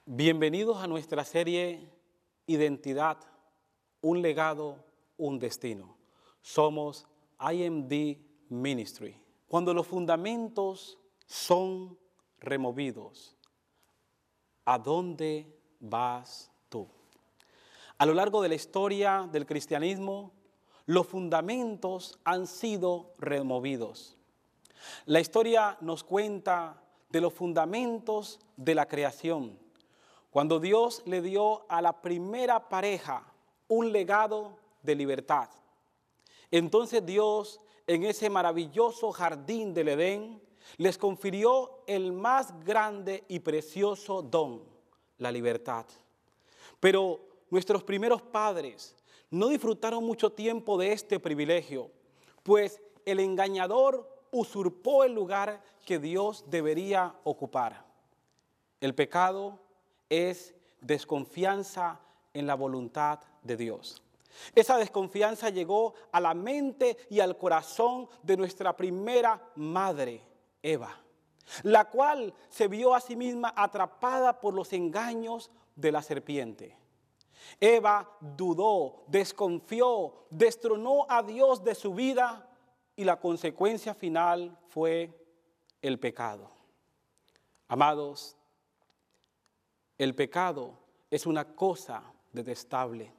Bienvenidos a nuestra serie Identidad, un legado, un destino. Somos IMD Ministry. Cuando los fundamentos son removidos, ¿a dónde vas tú? A lo largo de la historia del cristianismo, los fundamentos han sido removidos. La historia nos cuenta de los fundamentos de la creación, cuando Dios le dio a la primera pareja un legado de libertad. Entonces Dios, en ese maravilloso jardín del Edén, les confirió el más grande y precioso don, la libertad. Pero nuestros primeros padres no disfrutaron mucho tiempo de este privilegio, pues el engañador usurpó el lugar que Dios debería ocupar. El pecado es desconfianza en la voluntad de Dios. Esa desconfianza llegó a la mente y al corazón de nuestra primera madre, Eva, la cual se vio a sí misma atrapada por los engaños de la serpiente. Eva dudó, desconfió, destronó a Dios de su vida y la consecuencia final fue el pecado. Amados, el pecado es una cosa detestable.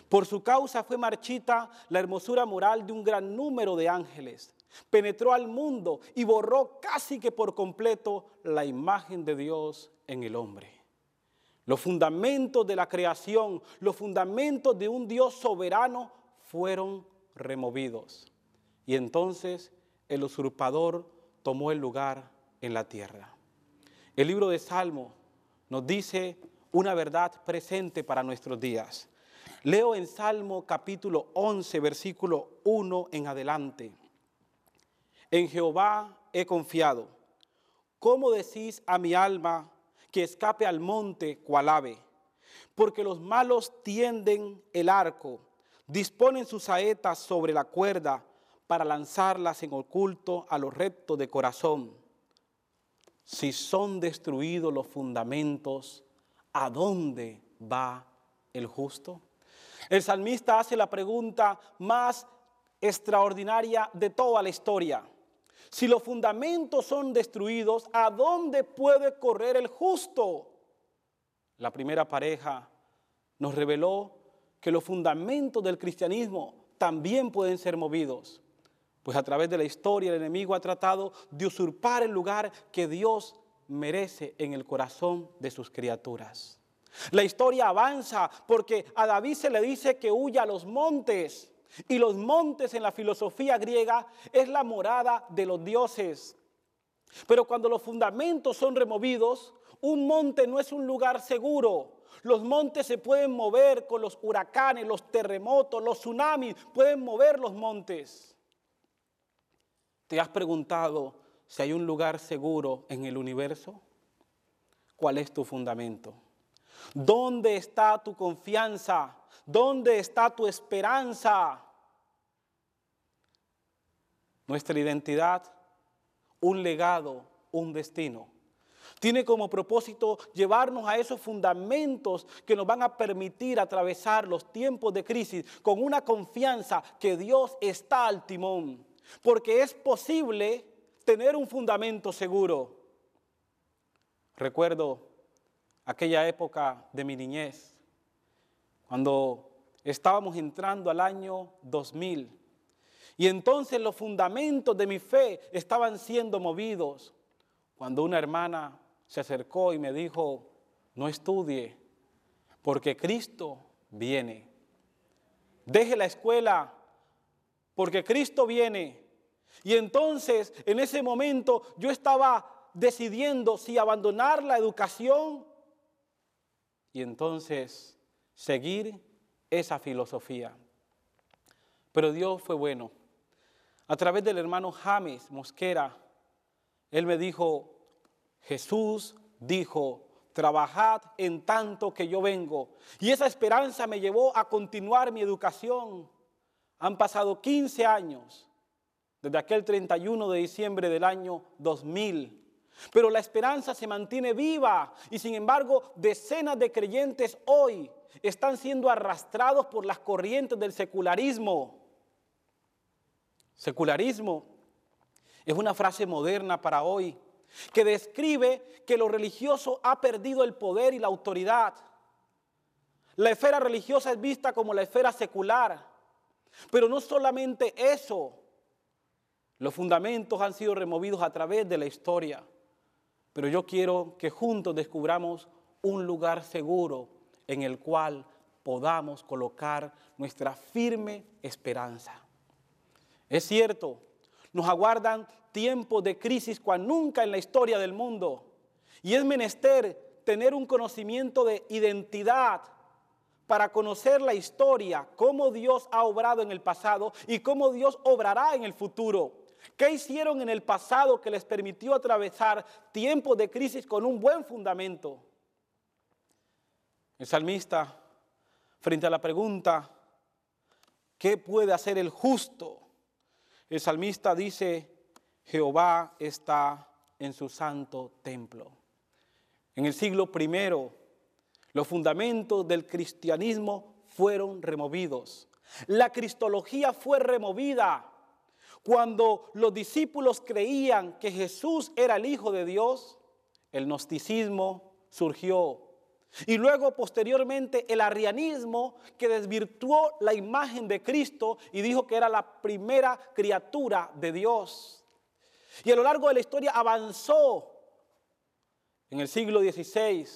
Por su causa fue marchita la hermosura moral de un gran número de ángeles. Penetró al mundo y borró casi que por completo la imagen de Dios en el hombre. Los fundamentos de la creación, los fundamentos de un Dios soberano fueron removidos. Y entonces el usurpador tomó el lugar en la tierra. El libro de Salmos nos dice una verdad presente para nuestros días. Leo en Salmo capítulo 11, versículo 1 en adelante. En Jehová he confiado. ¿Cómo decís a mi alma que escape al monte cual ave? Porque los malos tienden el arco, disponen sus saetas sobre la cuerda para lanzarlas en oculto a los rectos de corazón. Si son destruidos los fundamentos, ¿a dónde va el justo? El salmista hace la pregunta más extraordinaria de toda la historia. Si los fundamentos son destruidos, ¿a dónde puede correr el justo? La primera pareja nos reveló que los fundamentos del cristianismo también pueden ser movidos. Pues a través de la historia el enemigo ha tratado de usurpar el lugar que Dios merece en el corazón de sus criaturas. La historia avanza porque a David se le dice que huya a los montes. Y los montes en la filosofía griega es la morada de los dioses. Pero cuando los fundamentos son removidos, un monte no es un lugar seguro. Los montes se pueden mover con los huracanes, los terremotos, los tsunamis, pueden mover los montes. ¿Te has preguntado si hay un lugar seguro en el universo? ¿Cuál es tu fundamento? ¿Dónde está tu confianza? ¿Dónde está tu esperanza? Nuestra identidad, un legado, un destino, tiene como propósito llevarnos a esos fundamentos que nos van a permitir atravesar los tiempos de crisis con una confianza que Dios está al timón. Porque es posible tener un fundamento seguro. Recuerdo aquella época de mi niñez, cuando estábamos entrando al año 2000. Y entonces los fundamentos de mi fe estaban siendo movidos. Cuando una hermana se acercó y me dijo, no estudie, porque Cristo viene. Deje la escuela, porque Cristo viene. Y entonces, en ese momento, yo estaba decidiendo si abandonar la educación y entonces seguir esa filosofía. Pero Dios fue bueno. A través del hermano James Mosquera, él me dijo, Jesús dijo, trabajad en tanto que yo vengo. Y esa esperanza me llevó a continuar mi educación. Han pasado 15 años, desde aquel 31 de diciembre del año 2000. Pero la esperanza se mantiene viva y sin embargo decenas de creyentes hoy están siendo arrastrados por las corrientes del secularismo. Secularismo es una frase moderna para hoy que describe que lo religioso ha perdido el poder y la autoridad. La esfera religiosa es vista como la esfera secular, pero no solamente eso. Los fundamentos han sido removidos a través de la historia, pero yo quiero que juntos descubramos un lugar seguro en el cual podamos colocar nuestra firme esperanza. Es cierto, nos aguardan tiempos de crisis cual nunca en la historia del mundo, y es menester tener un conocimiento de identidad para conocer la historia, cómo Dios ha obrado en el pasado y cómo Dios obrará en el futuro. ¿Qué hicieron en el pasado que les permitió atravesar tiempos de crisis con un buen fundamento? El salmista, frente a la pregunta, ¿qué puede hacer el justo? El salmista dice, Jehová está en su santo templo. En el siglo I, los fundamentos del cristianismo fueron removidos. La cristología fue removida. Cuando los discípulos creían que Jesús era el Hijo de Dios, el gnosticismo surgió. Y luego, posteriormente, el arrianismo, que desvirtuó la imagen de Cristo y dijo que era la primera criatura de Dios. Y a lo largo de la historia avanzó. En el siglo XVI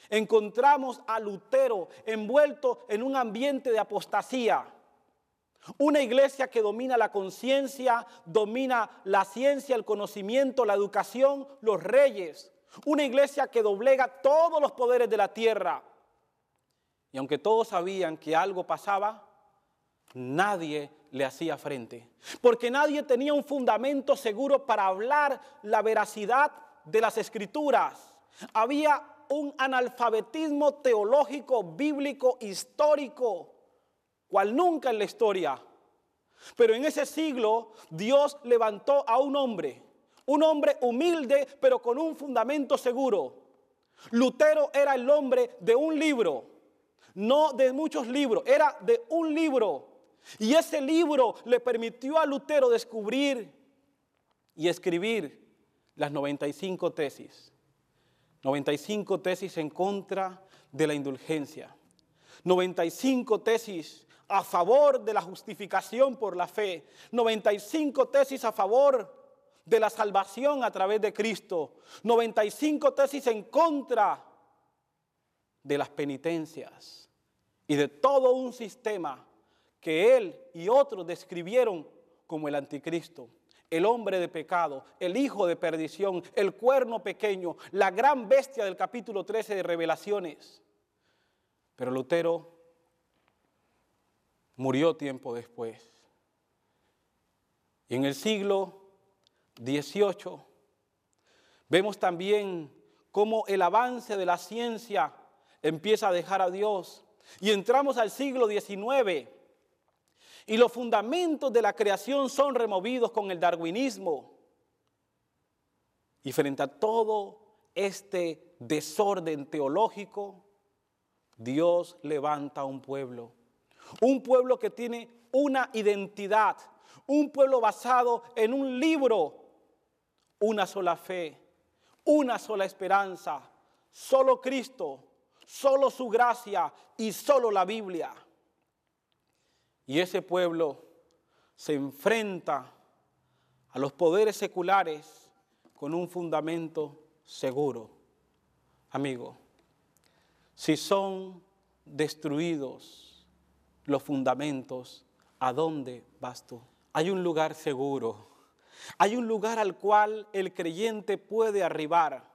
encontramos a Lutero envuelto en un ambiente de apostasía. Una iglesia que domina la conciencia, domina la ciencia, el conocimiento, la educación, los reyes. Una iglesia que doblega todos los poderes de la tierra. Y aunque todos sabían que algo pasaba, nadie le hacía frente. Porque nadie tenía un fundamento seguro para hablar la veracidad de las Escrituras. Había un analfabetismo teológico, bíblico, histórico, cual nunca en la historia. Pero en ese siglo Dios levantó a un hombre humilde pero con un fundamento seguro. Lutero era el hombre de un libro, no de muchos libros, era de un libro. Y ese libro le permitió a Lutero descubrir y escribir las 95 tesis. 95 tesis en contra de la indulgencia. 95 tesis a favor de la justificación por la fe. 95 tesis a favor de la salvación a través de Cristo. 95 tesis en contra de las penitencias y de todo un sistema que él y otros describieron como el anticristo, el hombre de pecado, el hijo de perdición, el cuerno pequeño, la gran bestia del capítulo 13 de Revelaciones. Pero Lutero murió tiempo después. Y en el siglo XVIII vemos también cómo el avance de la ciencia empieza a dejar a Dios. Y entramos al siglo XIX y los fundamentos de la creación son removidos con el darwinismo. Y frente a todo este desorden teológico, Dios levanta un pueblo que tiene una identidad, un pueblo basado en un libro, una sola fe, una sola esperanza, solo Cristo, solo su gracia y solo la Biblia. Y ese pueblo se enfrenta a los poderes seculares con un fundamento seguro. Amigo, si son destruidos los fundamentos, ¿a dónde vas tú? Hay un lugar seguro, hay un lugar al cual el creyente puede arribar.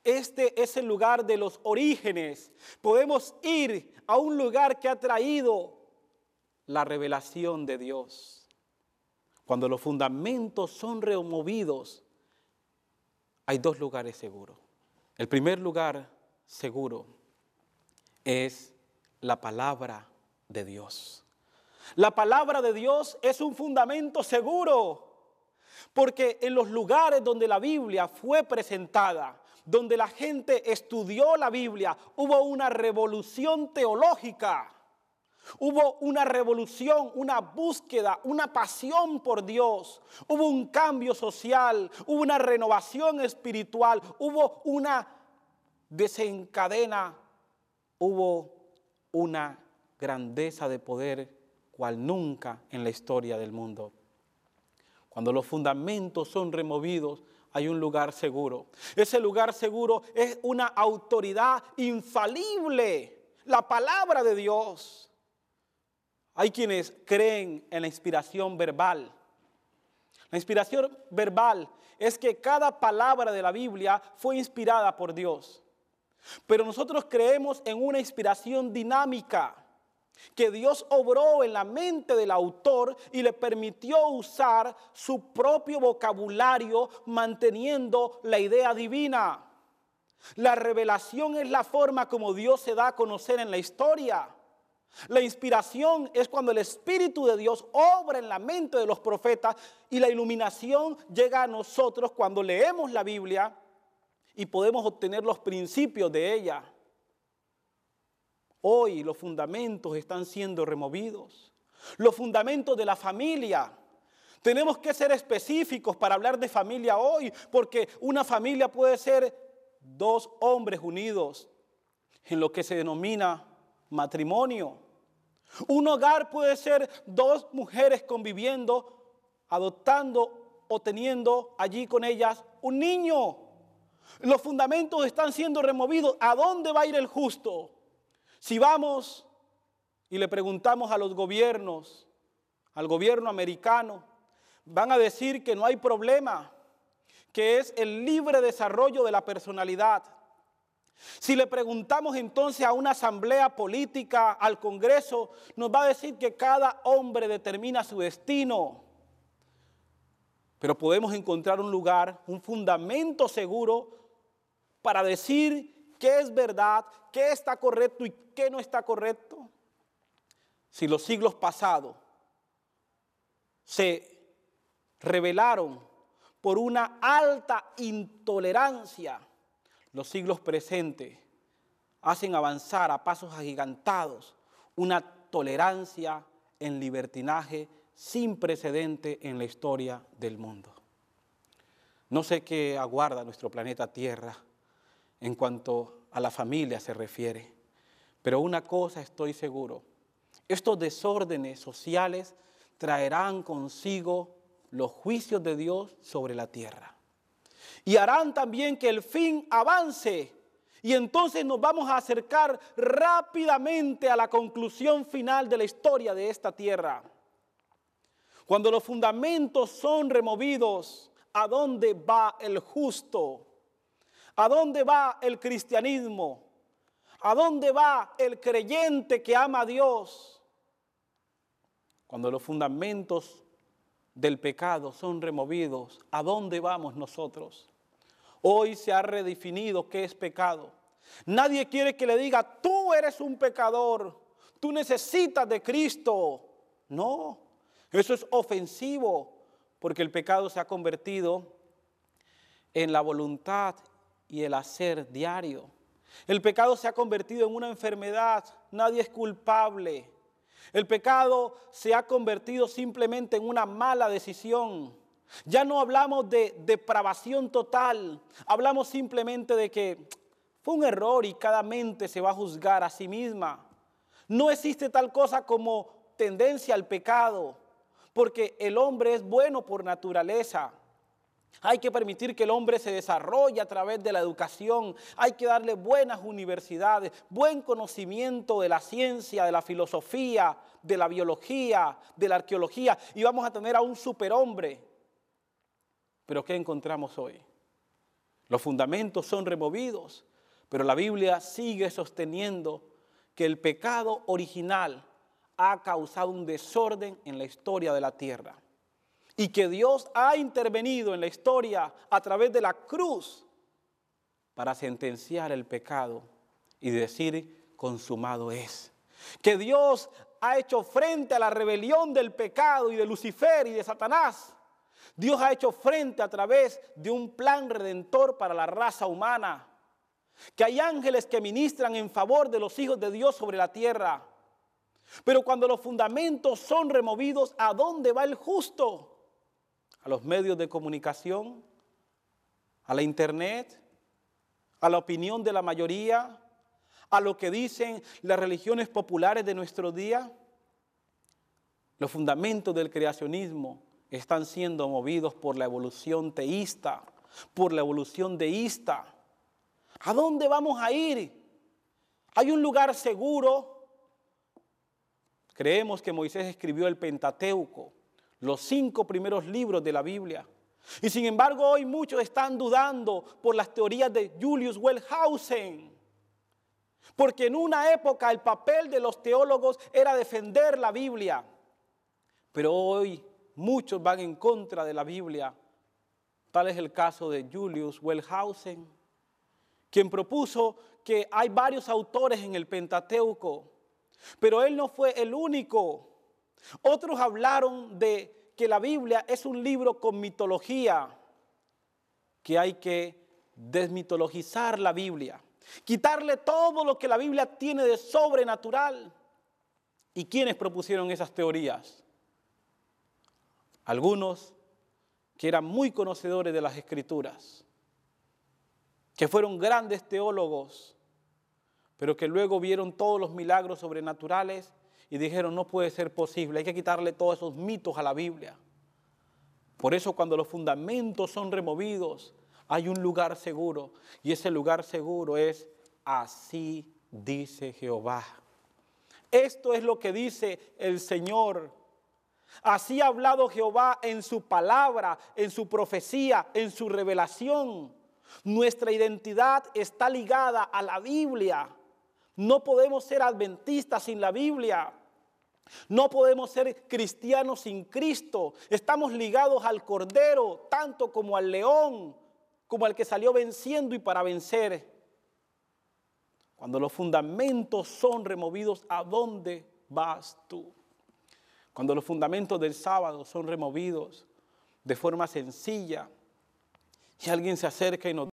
Este es el lugar de los orígenes. Podemos ir a un lugar que ha traído la revelación de Dios. Cuando los fundamentos son removidos, hay dos lugares seguros. El primer lugar seguro es la palabra de Dios. La palabra de Dios es un fundamento seguro. Porque en los lugares donde la Biblia fue presentada, donde la gente estudió la Biblia, hubo una revolución teológica. Hubo una revolución, una búsqueda, una pasión por Dios. Hubo un cambio social, hubo una renovación espiritual, hubo una desencadena, hubo una grandeza de poder cual nunca en la historia del mundo. Cuando los fundamentos son removidos, hay un lugar seguro. Ese lugar seguro es una autoridad infalible, la palabra de Dios. Hay quienes creen en la inspiración verbal. La inspiración verbal es que cada palabra de la Biblia fue inspirada por Dios. Pero nosotros creemos en una inspiración dinámica, que Dios obró en la mente del autor y le permitió usar su propio vocabulario manteniendo la idea divina. La revelación es la forma como Dios se da a conocer en la historia. La inspiración es cuando el Espíritu de Dios obra en la mente de los profetas y la iluminación llega a nosotros cuando leemos la Biblia y podemos obtener los principios de ella. Hoy los fundamentos están siendo removidos. Los fundamentos de la familia. Tenemos que ser específicos para hablar de familia hoy, porque una familia puede ser dos hombres unidos en lo que se denomina matrimonio. Un hogar puede ser dos mujeres conviviendo, adoptando o teniendo allí con ellas un niño. Los fundamentos están siendo removidos. ¿A dónde va a ir el justo? Si vamos y le preguntamos a los gobiernos, al gobierno americano, van a decir que no hay problema, que es el libre desarrollo de la personalidad. Si le preguntamos entonces a una asamblea política, al Congreso, nos va a decir que cada hombre determina su destino. Pero podemos encontrar un lugar, un fundamento seguro para decir qué es verdad, qué está correcto y qué no está correcto. Si los siglos pasados se rebelaron por una alta intolerancia, los siglos presentes hacen avanzar a pasos agigantados una tolerancia en libertinaje sin precedente en la historia del mundo. No sé qué aguarda nuestro planeta Tierra en cuanto a la familia se refiere, pero una cosa estoy seguro: estos desórdenes sociales traerán consigo los juicios de Dios sobre la tierra. Y harán también que el fin avance. Y entonces nos vamos a acercar rápidamente a la conclusión final de la historia de esta tierra. Cuando los fundamentos son removidos, ¿a dónde va el justo? ¿A dónde va el cristianismo? ¿A dónde va el creyente que ama a Dios? Cuando los fundamentos del pecado son removidos, ¿a dónde vamos nosotros? Hoy se ha redefinido qué es pecado. Nadie quiere que le diga: tú eres un pecador, tú necesitas de Cristo. No, eso es ofensivo, porque el pecado se ha convertido en la voluntad y el hacer diario. El pecado se ha convertido en una enfermedad, nadie es culpable. El pecado se ha convertido simplemente en una mala decisión. Ya no hablamos de depravación total, hablamos simplemente de que fue un error y cada mente se va a juzgar a sí misma. No existe tal cosa como tendencia al pecado, porque el hombre es bueno por naturaleza. Hay que permitir que el hombre se desarrolle a través de la educación. Hay que darle buenas universidades, buen conocimiento de la ciencia, de la filosofía, de la biología, de la arqueología. Y vamos a tener a un superhombre. Pero ¿qué encontramos hoy? Los fundamentos son removidos, pero la Biblia sigue sosteniendo que el pecado original ha causado un desorden en la historia de la tierra. Y que Dios ha intervenido en la historia a través de la cruz para sentenciar el pecado y decir: consumado es. Que Dios ha hecho frente a la rebelión del pecado y de Lucifer y de Satanás. Dios ha hecho frente a través de un plan redentor para la raza humana. Que hay ángeles que ministran en favor de los hijos de Dios sobre la tierra. Pero cuando los fundamentos son removidos, ¿a dónde va el justo? ¿A los medios de comunicación? ¿A la internet? ¿A la opinión de la mayoría? ¿A lo que dicen las religiones populares de nuestro día? Los fundamentos del creacionismo están siendo movidos por la evolución teísta, por la evolución deísta. ¿A dónde vamos a ir? ¿Hay un lugar seguro? Creemos que Moisés escribió el Pentateuco, los 5 primeros libros de la Biblia. Y sin embargo hoy muchos están dudando por las teorías de Julius Wellhausen. Porque en una época el papel de los teólogos era defender la Biblia. Pero hoy muchos van en contra de la Biblia. Tal es el caso de Julius Wellhausen, quien propuso que hay varios autores en el Pentateuco, pero él no fue el único. Otros hablaron de que la Biblia es un libro con mitología, que hay que desmitologizar la Biblia, quitarle todo lo que la Biblia tiene de sobrenatural. ¿Y quiénes propusieron esas teorías? Algunos que eran muy conocedores de las Escrituras, que fueron grandes teólogos, pero que luego vieron todos los milagros sobrenaturales y dijeron, no puede ser posible, hay que quitarle todos esos mitos a la Biblia. Por eso cuando los fundamentos son removidos, hay un lugar seguro, y ese lugar seguro es, así dice Jehová. Esto es lo que dice el Señor. Así ha hablado Jehová en su palabra, en su profecía, en su revelación. Nuestra identidad está ligada a la Biblia. No podemos ser adventistas sin la Biblia. No podemos ser cristianos sin Cristo. Estamos ligados al Cordero, tanto como al león, como al que salió venciendo y para vencer. Cuando los fundamentos son removidos, ¿a dónde vas tú? Cuando los fundamentos del sábado son removidos de forma sencilla y alguien se acerca y nos